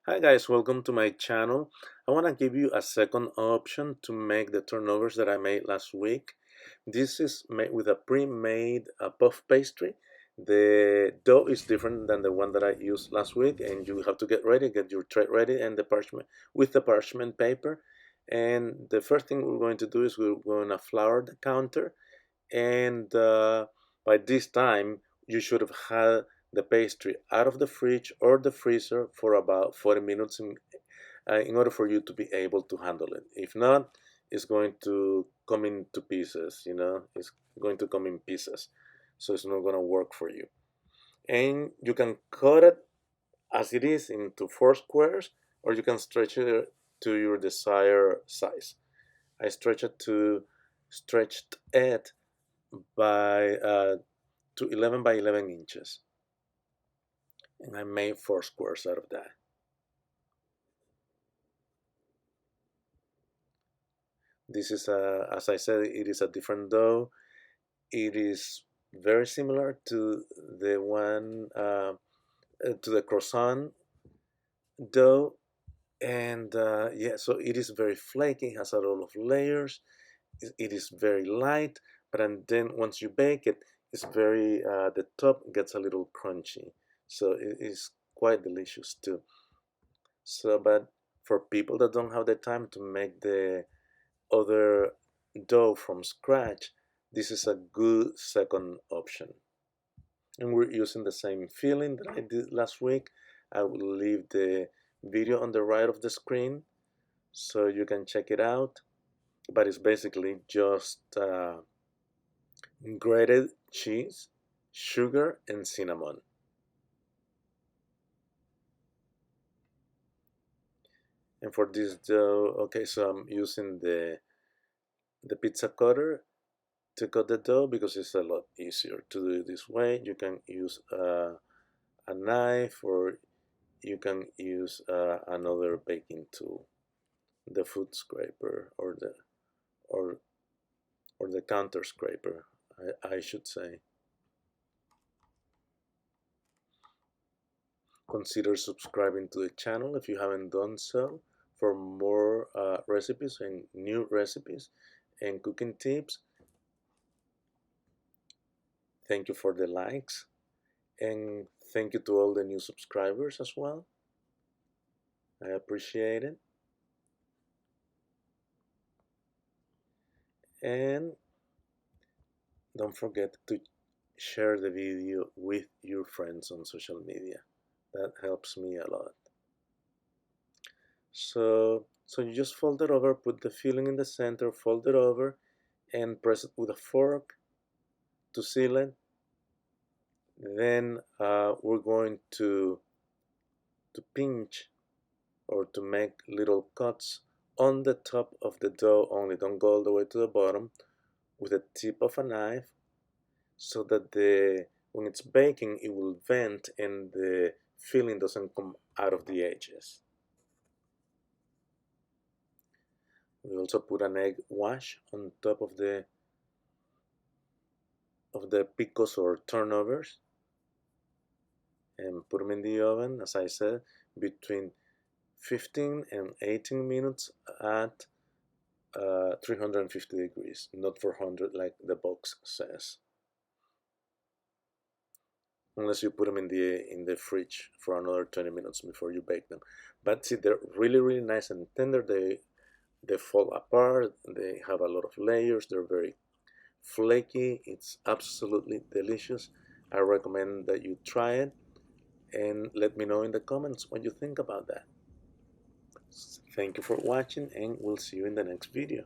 Hi guys, welcome to my channel. I want to give you a second option to make the turnovers that I made last week. This is made with a pre-made puff pastry. The dough is different than the one that I used last week, and you have to get your tray ready and the parchment with the parchment paper. And the first thing we're going to do is we're going to flour the counter, and by this time you should have had the pastry out of the fridge or the freezer for about 40 minutes in order for you to be able to handle it. If not, it's going to come into pieces, it's going to come in pieces, so it's not going to work for you. And you can cut it as it is into 4 squares, or you can stretch it to your desired size. I stretched it by to 11 by 11 inches, and I made 4 squares out of that. This is as I said, it is a different dough. It is very similar to the one to the croissant dough, and yeah, so it is very flaky, has a lot of layers. It is very light, but and then once you bake it, it's very the top gets a little crunchy, so it is quite delicious too. So, but for people that don't have the time to make the other dough from scratch, this is a good second option. And we're using the same filling that I did last week. I will leave the video on the right of the screen so you can check it out. But it's basically just grated cheese, sugar, and cinnamon. And for this dough, okay, so I'm using the pizza cutter to cut the dough because it's a lot easier to do it this way. You can use a knife, or you can use another baking tool, the food scraper, or or the counter scraper, I should say. Consider subscribing to the channel if you haven't done so for more recipes and new recipes and cooking tips. Thank you for the likes, and thank you to all the new subscribers as well. I appreciate it. And don't forget to share the video with your friends on social media. That helps me a lot. So you just fold it over, put the filling in the center, fold it over, and press it with a fork to seal it. Then we're going to pinch, or to make little cuts on the top of the dough only. Don't go all the way to the bottom, with the tip of a knife, so that when it's baking, it will vent and the filling doesn't come out of the edges. We also put an egg wash on top of the picos or turnovers, and put them in the oven, as I said, between 15 and 18 minutes at 350 degrees, not 400 like the box says, unless you put them in the fridge for another 20 minutes before you bake them. But see, they're really nice and tender. They fall apart, they have a lot of layers, they're very flaky. It's absolutely delicious. I recommend that you try it, and let me know in the comments what you think about that. Thank you for watching, and we'll see you in the next video.